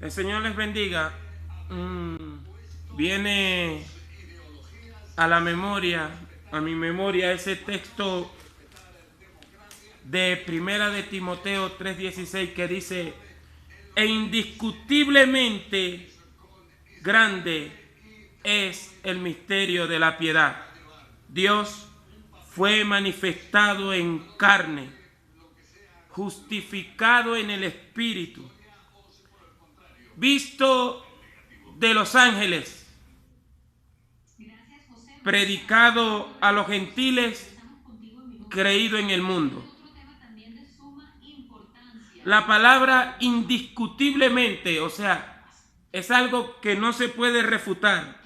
El Señor les bendiga. Viene a la memoria, a mi memoria, ese texto de Primera de Timoteo 3:16 que dice: e indiscutiblemente grande es el misterio de la piedad. Dios fue manifestado en carne, justificado en el Espíritu, visto de los ángeles, predicado a los gentiles, creído en el mundo. La palabra indiscutiblemente, o sea, es algo que no se puede refutar.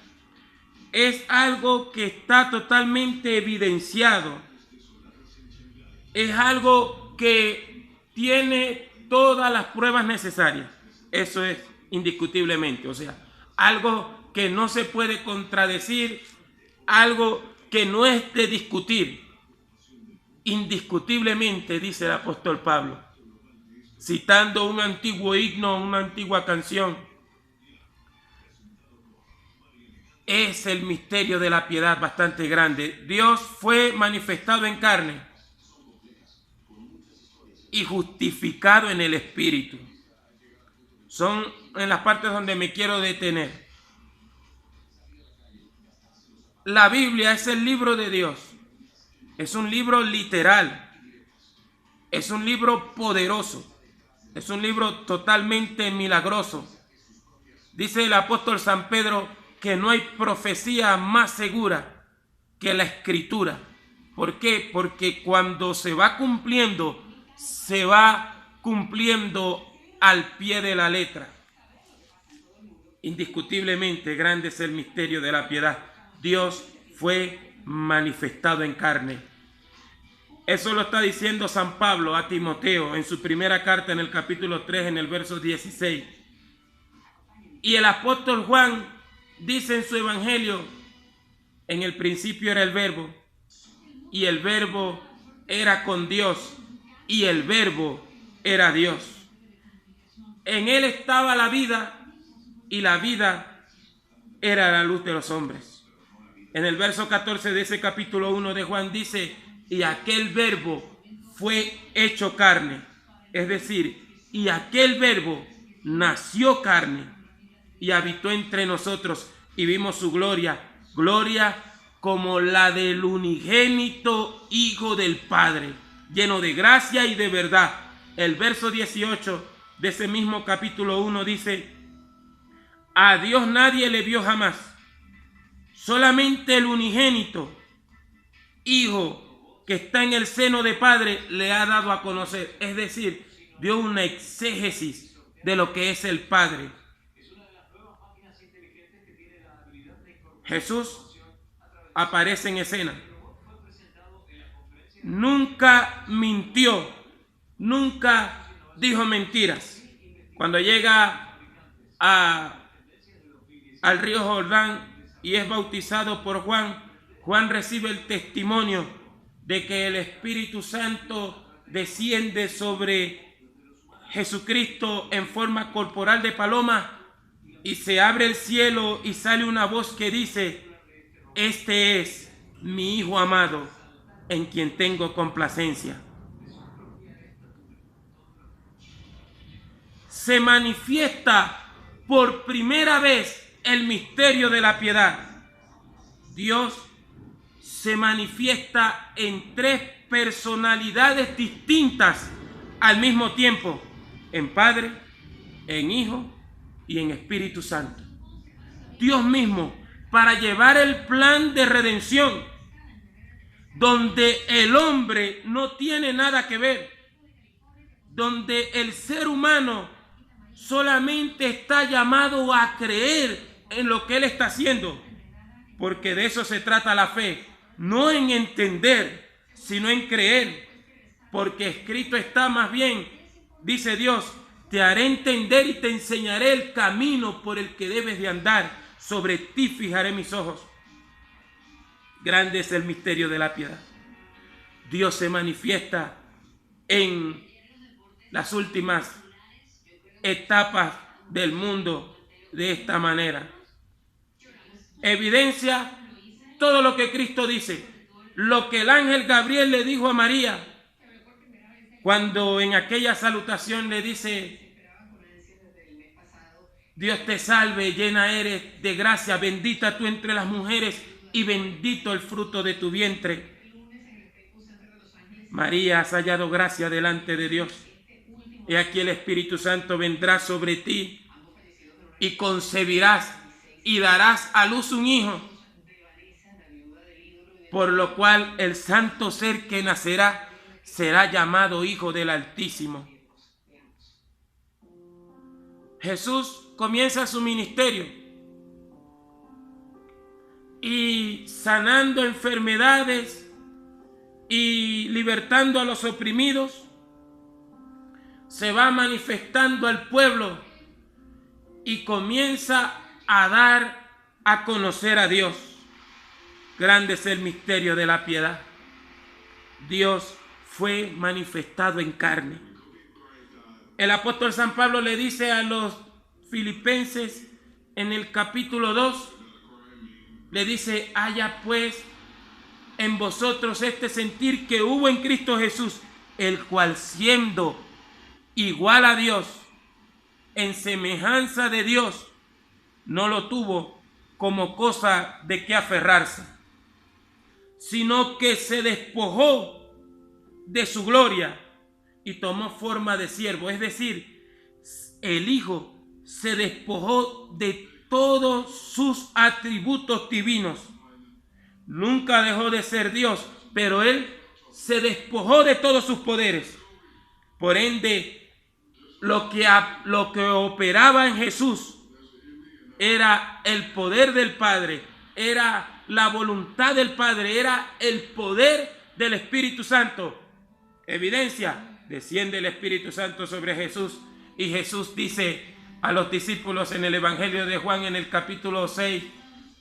Es algo que está totalmente evidenciado. Es algo que tiene todas las pruebas necesarias. Eso es indiscutiblemente, o sea, algo que no se puede contradecir, algo que no es de discutir. Indiscutiblemente, dice el apóstol Pablo, citando un antiguo himno, una antigua canción. Es el misterio de la piedad bastante grande. Dios fue manifestado en carne y justificado en el Espíritu. Son en las partes donde me quiero detener. La Biblia es el libro de Dios. Es un libro literal. Es un libro poderoso. Es un libro totalmente milagroso. Dice el apóstol San Pedro que no hay profecía más segura que la Escritura. ¿Por qué? Porque cuando se va cumpliendo al pie de la letra. Indiscutiblemente grande es el misterio de la piedad. Dios fue manifestado en carne. Eso lo está diciendo San Pablo a Timoteo en su primera carta, en el capítulo 3, en el verso 16. Y el apóstol Juan dice en su evangelio: en el principio era el verbo, y el verbo era con Dios, y el verbo era Dios. En él estaba la vida, y la vida era la luz de los hombres. En el verso 14 de ese capítulo 1 de Juan dice: y aquel verbo fue hecho carne. Es decir, y aquel verbo nació carne y habitó entre nosotros, y vimos su gloria, gloria como la del unigénito Hijo del Padre, lleno de gracia y de verdad. El verso 18 de ese mismo capítulo 1 dice: a Dios nadie le vio jamás, solamente el unigénito Hijo que está en el seno de Padre le ha dado a conocer. Es decir, dio una exégesis de lo que es el Padre. Jesús aparece en escena. Nunca mintió, nunca dijo mentiras. Cuando llega al río Jordán y es bautizado por Juan, Juan recibe el testimonio de que el Espíritu Santo desciende sobre Jesucristo en forma corporal de paloma, y se abre el cielo y sale una voz que dice: este es mi Hijo amado, en quien tengo complacencia. Se manifiesta por primera vez el misterio de la piedad. Dios se manifiesta en tres personalidades distintas al mismo tiempo: en Padre, en Hijo y en Espíritu Santo. Dios mismo, para llevar el plan de redención, donde el hombre no tiene nada que ver, donde el ser humano solamente está llamado a creer en lo que Él está haciendo, porque de eso se trata la fe, no en entender, sino en creer, porque escrito está, más bien, dice Dios: te haré entender y te enseñaré el camino por el que debes de andar, sobre ti fijaré mis ojos. Grande es el misterio de la piedad. Dios se manifiesta en las últimas etapas del mundo de esta manera. Evidencia todo lo que Cristo dice, lo que el ángel Gabriel le dijo a María cuando en aquella salutación le dice: Dios te salve, llena eres de gracia, bendita tú entre las mujeres y bendito el fruto de tu vientre. María, has hallado gracia delante de Dios. He aquí el Espíritu Santo vendrá sobre ti y concebirás y darás a luz un hijo, por lo cual el santo ser que nacerá será llamado Hijo del Altísimo. Jesús comienza su ministerio y sanando enfermedades y libertando a los oprimidos, se va manifestando al pueblo y comienza a dar a conocer a Dios. Grande es el misterio de la piedad. Dios fue manifestado en carne. El apóstol San Pablo le dice a los filipenses en el capítulo 2, le dice: haya pues en vosotros este sentir que hubo en Cristo Jesús, el cual siendo igual a Dios, en semejanza de Dios, no lo tuvo como cosa de que aferrarse, sino que se despojó de su gloria y tomó forma de siervo. Es decir, el Hijo se despojó de todos sus atributos divinos. Nunca dejó de ser Dios, pero Él se despojó de todos sus poderes. Por ende, lo que operaba en Jesús era el poder del Padre, era la voluntad del Padre, era el poder del Espíritu Santo. Evidencia, desciende el Espíritu Santo sobre Jesús y Jesús dice a los discípulos en el Evangelio de Juan, en el capítulo 6,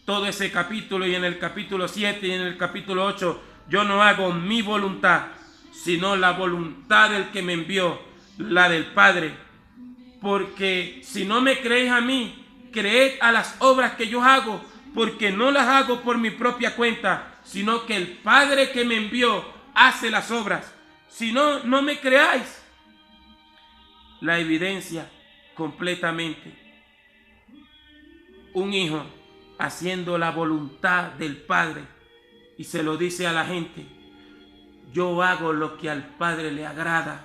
todo ese capítulo, y en el capítulo 7 y en el capítulo 8, yo no hago mi voluntad, sino la voluntad del que me envió, la del Padre. Porque si no me creéis a mí, creed a las obras que yo hago, porque no las hago por mi propia cuenta, sino que el Padre que me envió hace las obras. Si no, no me creáis. La evidencia completamente. Un hijo haciendo la voluntad del Padre y se lo dice a la gente: yo hago lo que al Padre le agrada.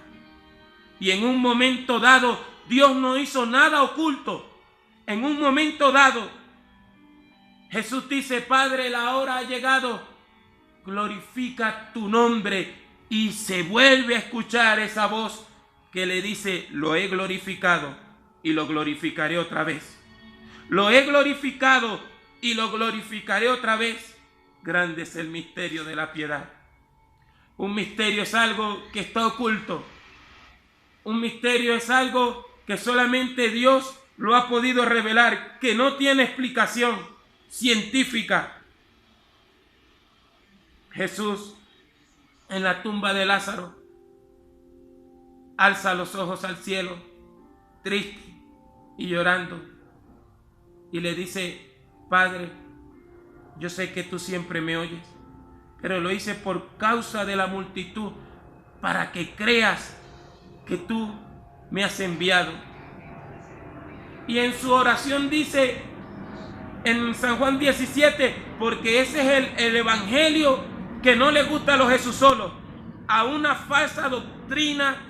Y en un momento dado, Dios no hizo nada oculto. En un momento dado, Jesús dice: Padre, la hora ha llegado, glorifica tu nombre. Y se vuelve a escuchar esa voz que le dice: lo he glorificado y lo glorificaré otra vez. Lo he glorificado y lo glorificaré otra vez. Grande es el misterio de la piedad. Un misterio es algo que está oculto. Un misterio es algo que solamente Dios lo ha podido revelar, que no tiene explicación científica. Jesús, en la tumba de Lázaro, alza los ojos al cielo, triste y llorando, y le dice: Padre, yo sé que tú siempre me oyes, pero lo hice por causa de la multitud, para que creas que tú me has enviado. Y en su oración dice en San Juan 17, porque ese es el evangelio que no le gusta a los Jesusolos, a una falsa doctrina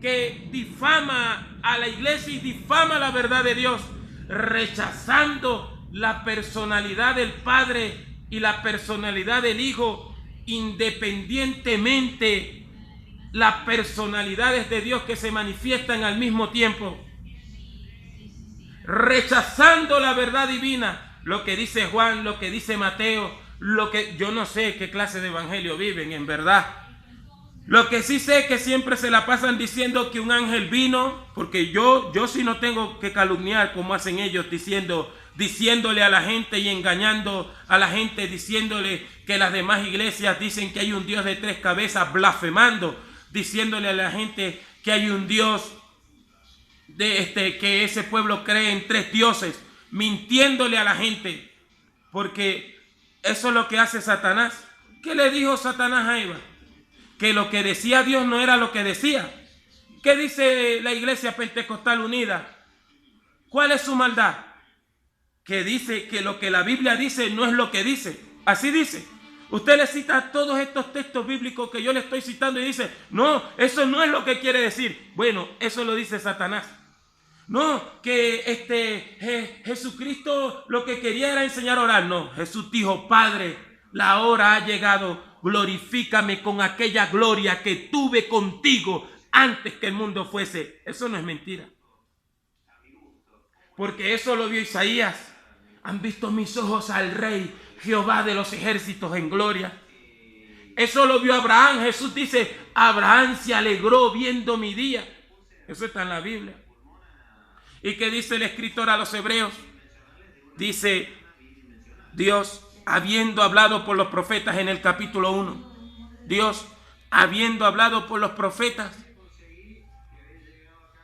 que difama a la iglesia y difama la verdad de Dios, rechazando la personalidad del Padre y la personalidad del Hijo, independientemente las personalidades de Dios que se manifiestan al mismo tiempo, rechazando la verdad divina, lo que dice Juan, lo que dice Mateo, lo que yo no sé qué clase de evangelio viven en verdad. Lo que sí sé es que siempre se la pasan diciendo que un ángel vino, porque yo sí no tengo que calumniar como hacen ellos, diciéndole a la gente y engañando a la gente, diciéndole que las demás iglesias dicen que hay un Dios de 3 cabezas, blasfemando, diciéndole a la gente que hay un Dios que ese pueblo cree en 3 dioses, mintiéndole a la gente, porque eso es lo que hace Satanás. ¿Qué le dijo Satanás a Eva? Que lo que decía Dios no era lo que decía. ¿Qué dice la Iglesia Pentecostal Unida? ¿Cuál es su maldad? Que dice que lo que la Biblia dice no es lo que dice. Así dice. Usted le cita todos estos textos bíblicos que yo le estoy citando y dice, no, eso no es lo que quiere decir. Bueno, eso lo dice Satanás. No, que Jesucristo lo que quería era enseñar a orar. No, Jesús dijo, Padre, la hora ha llegado, glorifícame con aquella gloria que tuve contigo antes que el mundo fuese. Eso no es mentira. Porque eso lo vio Isaías. Han visto mis ojos al Rey, Jehová de los ejércitos en gloria. Eso lo vio Abraham. Jesús dice, Abraham se alegró viendo mi día. Eso está en la Biblia. ¿Y qué dice el escritor a los hebreos? Dice, Dios, habiendo hablado por los profetas en el capítulo 1, Dios, habiendo hablado por los profetas,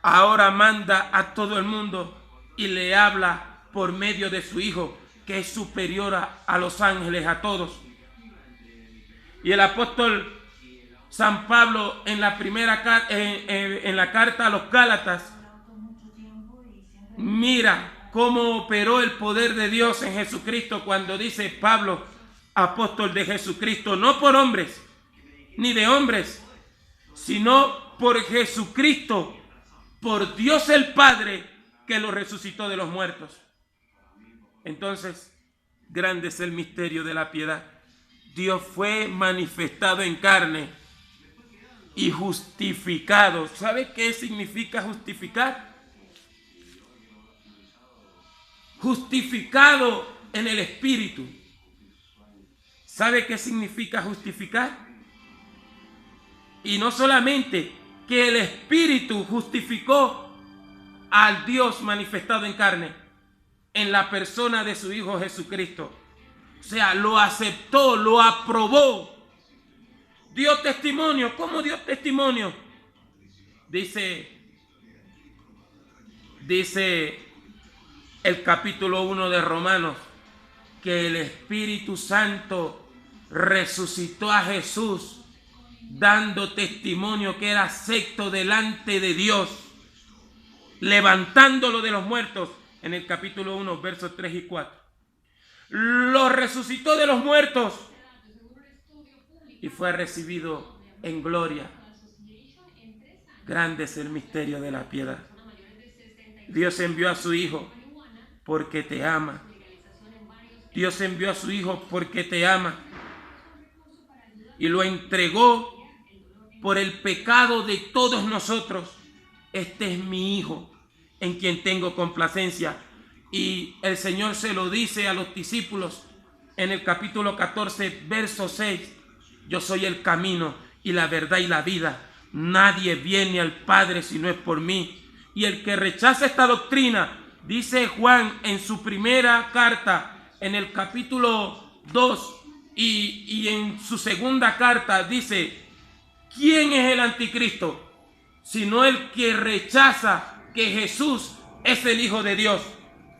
ahora manda a todo el mundo y le habla por medio de su Hijo, que es superior a los ángeles, a todos. Y el apóstol San Pablo en la en la carta a los Gálatas, mira cómo operó el poder de Dios en Jesucristo cuando dice Pablo, apóstol de Jesucristo, no por hombres, ni de hombres, sino por Jesucristo, por Dios el Padre, que lo resucitó de los muertos. Entonces, grande es el misterio de la piedad. Dios fue manifestado en carne y justificado. ¿Sabe qué significa justificar? Justificado en el Espíritu. ¿Sabe qué significa justificar? Y no solamente que el Espíritu justificó al Dios manifestado en carne, en la persona de su Hijo Jesucristo. O sea, lo aceptó, lo aprobó. Dio testimonio. ¿Cómo dio testimonio? Dice el capítulo 1 de Romanos, que el Espíritu Santo resucitó a Jesús, dando testimonio que era acepto delante de Dios, levantándolo de los muertos. En el capítulo 1, versos 3 y 4. Lo resucitó de los muertos y fue recibido en gloria. Grande es el misterio de la piedad. Dios envió a su Hijo porque te ama. Dios envió a su Hijo porque te ama. Y lo entregó por el pecado de todos nosotros. Este es mi Hijo, en quien tengo complacencia. Y el Señor se lo dice a los discípulos en el capítulo 14, verso 6. Yo soy el camino y la verdad y la vida. Nadie viene al Padre si no es por mí. Y el que rechaza esta doctrina, dice Juan en su primera carta, en el capítulo 2 y en su segunda carta, dice, ¿quién es el anticristo? Sino el que rechaza que Jesús es el Hijo de Dios.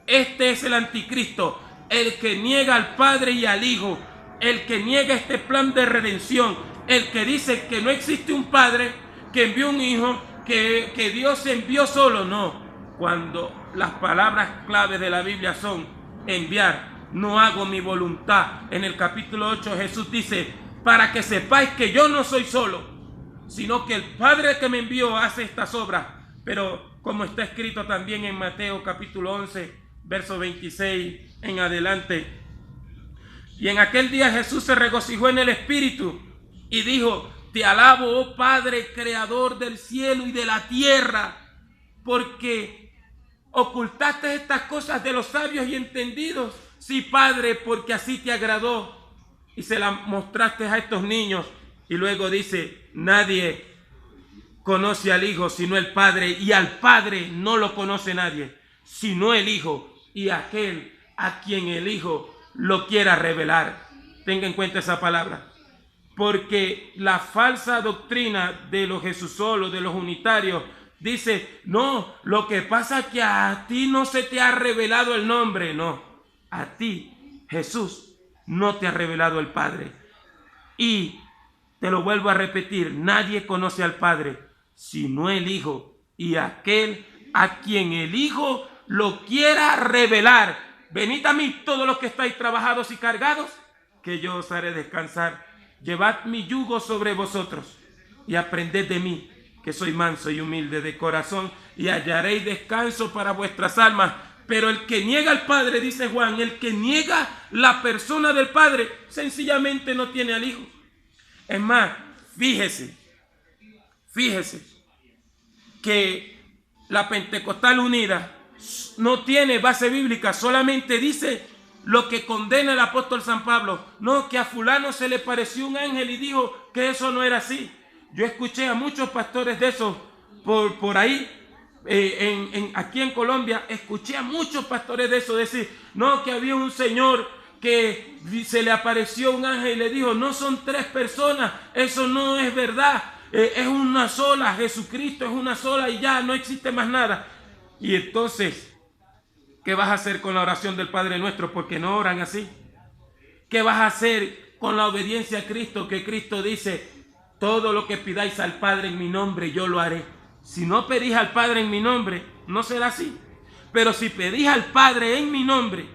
Este es el anticristo, el que niega al Padre y al Hijo, el que niega este plan de redención, el que dice que no existe un Padre, que envió un Hijo, que Dios envió solo. No, cuando las palabras claves de la Biblia son enviar, no hago mi voluntad. En el capítulo 8 Jesús dice, para que sepáis que yo no soy solo, sino que el Padre que me envió hace estas obras. Pero como está escrito también en Mateo capítulo 11, verso 26 en adelante. Y en aquel día Jesús se regocijó en el Espíritu y dijo, te alabo, oh Padre, creador del cielo y de la tierra, porque ocultaste estas cosas de los sabios y entendidos. Sí, Padre, porque así te agradó y se las mostraste a estos niños. Y luego dice, nadie conoce al Hijo sino el Padre, y al Padre no lo conoce nadie sino el Hijo y aquel a quien el Hijo lo quiera revelar. Tenga en cuenta esa palabra, porque la falsa doctrina de los Jesusolos, de los unitarios, dice, no, lo que pasa es que a ti no se te ha revelado el nombre. No, a ti, Jesús, no te ha revelado el Padre. Y te lo vuelvo a repetir, nadie conoce al Padre sino el Hijo, y aquel a quien el Hijo lo quiera revelar. Venid a mí todos los que estáis trabajados y cargados, que yo os haré descansar. Llevad mi yugo sobre vosotros y aprended de mí, que soy manso y humilde de corazón, y hallaréis descanso para vuestras almas. Pero el que niega al Padre, dice Juan, el que niega la persona del Padre, sencillamente no tiene al Hijo. Es más, fíjese que la Pentecostal Unida no tiene base bíblica, solamente dice lo que condena el apóstol San Pablo. No, que a fulano se le pareció un ángel y dijo que eso no era así. Yo escuché a muchos pastores de esos por ahí, aquí en Colombia, escuché a muchos pastores de eso decir, no, que había un señor que se le apareció un ángel y le dijo, no son 3 personas, eso no es verdad, es una sola, Jesucristo es una sola y ya, no existe más nada. Y entonces, ¿qué vas a hacer con la oración del Padre Nuestro? Porque no oran así. ¿Qué vas a hacer con la obediencia a Cristo? Que Cristo dice, todo lo que pidáis al Padre en mi nombre, yo lo haré. Si no pedís al Padre en mi nombre, no será así. Pero si pedís al Padre en mi nombre,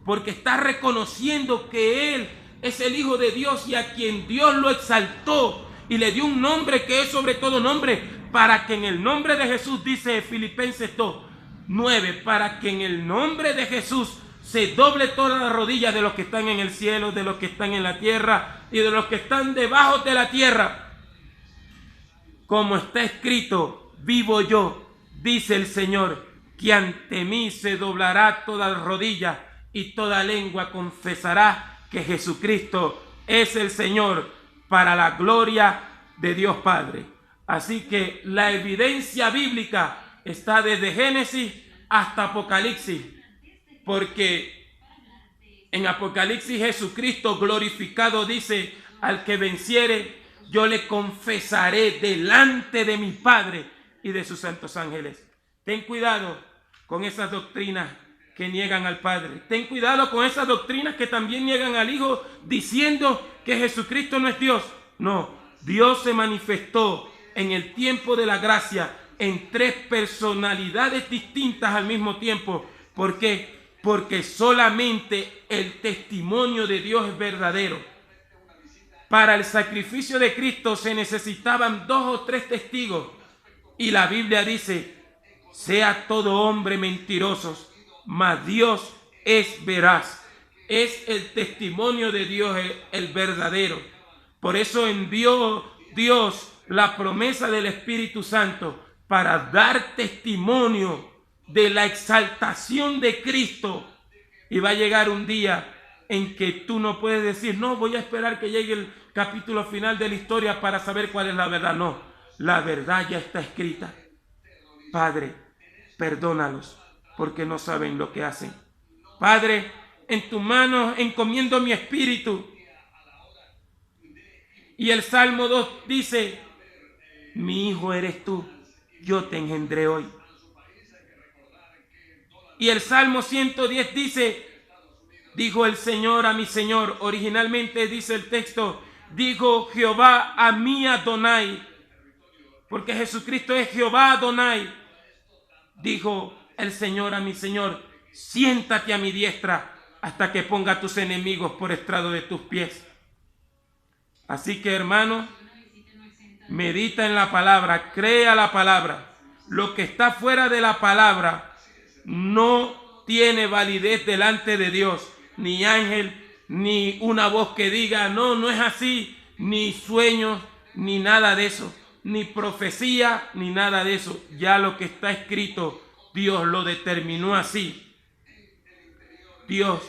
porque estás reconociendo que Él es el Hijo de Dios y a quien Dios lo exaltó y le dio un nombre que es sobre todo nombre, para que en el nombre de Jesús, dice Filipenses 2:9, para que en el nombre de Jesús se doble toda la rodilla de los que están en el cielo, de los que están en la tierra y de los que están debajo de la tierra. Como está escrito, vivo yo, dice el Señor, que ante mí se doblará toda rodilla y toda lengua confesará que Jesucristo es el Señor, para la gloria de Dios Padre. Así que la evidencia bíblica está desde Génesis hasta Apocalipsis, porque en Apocalipsis Jesucristo glorificado dice, al que venciere, yo le confesaré delante de mi Padre y de sus santos ángeles. Ten cuidado con esas doctrinas que niegan al Padre. Ten cuidado con esas doctrinas que también niegan al Hijo, diciendo que Jesucristo no es Dios. No, Dios se manifestó en el tiempo de la gracia en 3 personalidades distintas al mismo tiempo. ¿Por qué? Porque solamente el testimonio de Dios es verdadero. Para el sacrificio de Cristo se necesitaban 2 o 3 testigos. Y la Biblia dice, sea todo hombre mentiroso, mas Dios es veraz. Es el testimonio de Dios el verdadero. Por eso envió Dios la promesa del Espíritu Santo para dar testimonio de la exaltación de Cristo. Y va a llegar un día en que tú no puedes decir, no, voy a esperar que llegue el capítulo final de la historia para saber cuál es la verdad. No, la verdad ya está escrita. Padre, perdónalos porque no saben lo que hacen. Padre, en tus manos encomiendo mi espíritu. Y el Salmo 2 dice, mi hijo eres tú, yo te engendré hoy. Y el Salmo 110 dice, dijo el Señor a mi Señor. Originalmente dice el texto, dijo Jehová a mi Adonai, porque Jesucristo es Jehová Adonai. Dijo el Señor a mi Señor, siéntate a mi diestra hasta que ponga a tus enemigos por estrado de tus pies. Así que, hermano, medita en la palabra, crea la palabra. Lo que está fuera de la palabra no tiene validez delante de Dios. Ni ángel, ni una voz que diga, no, no es así, ni sueños, ni nada de eso, ni profecía, ni nada de eso. Ya lo que está escrito, Dios lo determinó así. Dios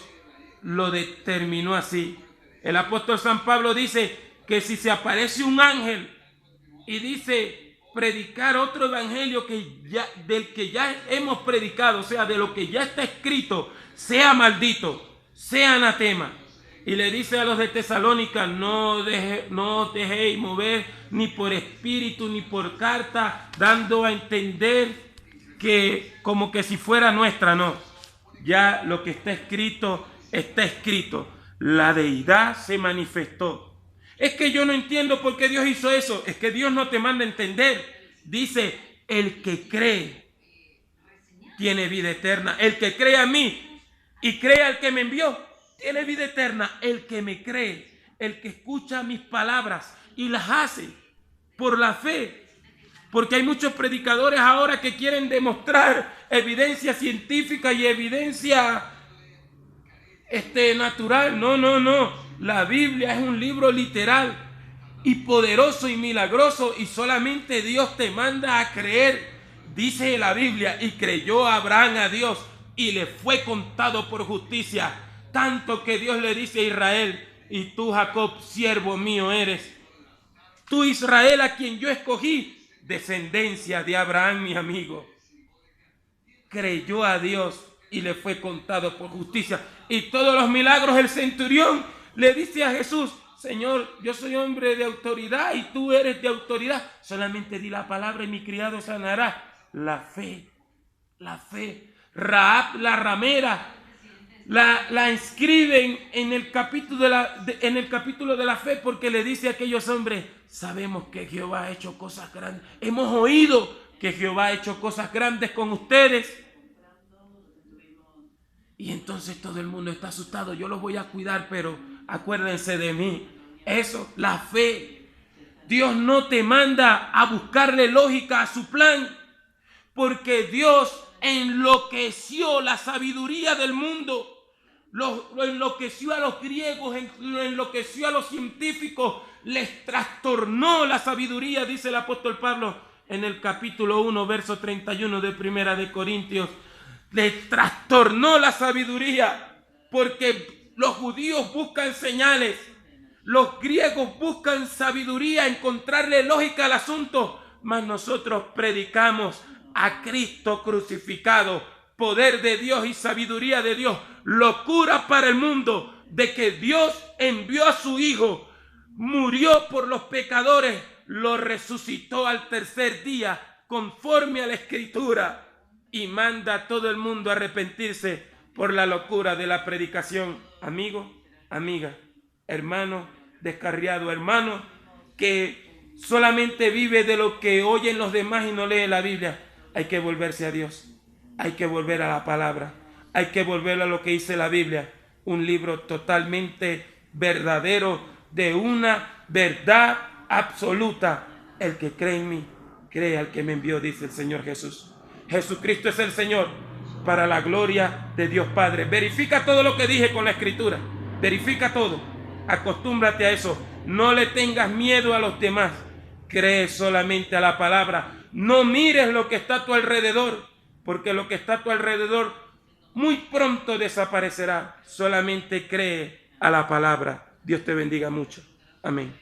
lo determinó así. El apóstol San Pablo dice que si se aparece un ángel y dice predicar otro evangelio del que ya hemos predicado, o sea, de lo que ya está escrito, sea maldito, sea anatema. Y le dice a los de Tesalónica, no os dejéis mover ni por espíritu ni por carta, dando a entender que como que si fuera nuestra, no. Ya lo que está escrito, está escrito. La deidad se manifestó. Es que yo no entiendo por qué Dios hizo eso. Es que Dios no te manda a entender. Dice, el que cree tiene vida eterna. El que cree a mí y cree al que me envió, tiene vida eterna. El que me cree, el que escucha mis palabras y las hace por la fe. Porque hay muchos predicadores ahora que quieren demostrar evidencia científica y evidencia natural. No. La Biblia es un libro literal y poderoso y milagroso, y solamente Dios te manda a creer. Dice la Biblia, y creyó Abraham a Dios y le fue contado por justicia. Tanto que Dios le dice a Israel, y tú, Jacob, siervo mío eres. Tú, Israel, a quien yo escogí, descendencia de Abraham, mi amigo. Creyó a Dios y le fue contado por justicia. Y todos los milagros, el centurión le dice a Jesús, Señor, yo soy hombre de autoridad y tú eres de autoridad. Solamente di la palabra y mi criado sanará. La fe. Rahab, la ramera, la inscriben en el capítulo de la fe, porque le dice a aquellos hombres, sabemos que Jehová ha hecho cosas grandes. Hemos oído que Jehová ha hecho cosas grandes con ustedes. Y entonces todo el mundo está asustado. Yo los voy a cuidar, pero acuérdense de mí. Eso, la fe. Dios no te manda a buscarle lógica a su plan, porque Dios enloqueció la sabiduría del mundo. Lo enloqueció a los griegos, lo enloqueció a los científicos, les trastornó la sabiduría, dice el apóstol Pablo en el capítulo 1, verso 31 de Primera de Corintios. Les trastornó la sabiduría, porque los judíos buscan señales, los griegos buscan sabiduría, encontrarle lógica al asunto, mas nosotros predicamos a Cristo crucificado, poder de Dios y sabiduría de Dios, locura para el mundo, de que Dios envió a su Hijo, murió por los pecadores, lo resucitó al tercer día, conforme a la Escritura, y manda a todo el mundo a arrepentirse por la locura de la predicación. Amigo, amiga, hermano descarriado, hermano que solamente vive de lo que oyen los demás y no lee la Biblia. Hay que volverse a Dios, hay que volver a la palabra, hay que volver a lo que dice la Biblia, un libro totalmente verdadero, de una verdad absoluta. El que cree en mí, cree al que me envió, dice el Señor Jesús. Jesucristo es el Señor, para la gloria de Dios Padre. Verifica todo lo que dije con la Escritura, verifica todo, acostúmbrate a eso, no le tengas miedo a los demás, cree solamente a la palabra, no mires lo que está a tu alrededor, porque lo que está a tu alrededor muy pronto desaparecerá, solamente cree a la palabra. Dios te bendiga mucho. Amén.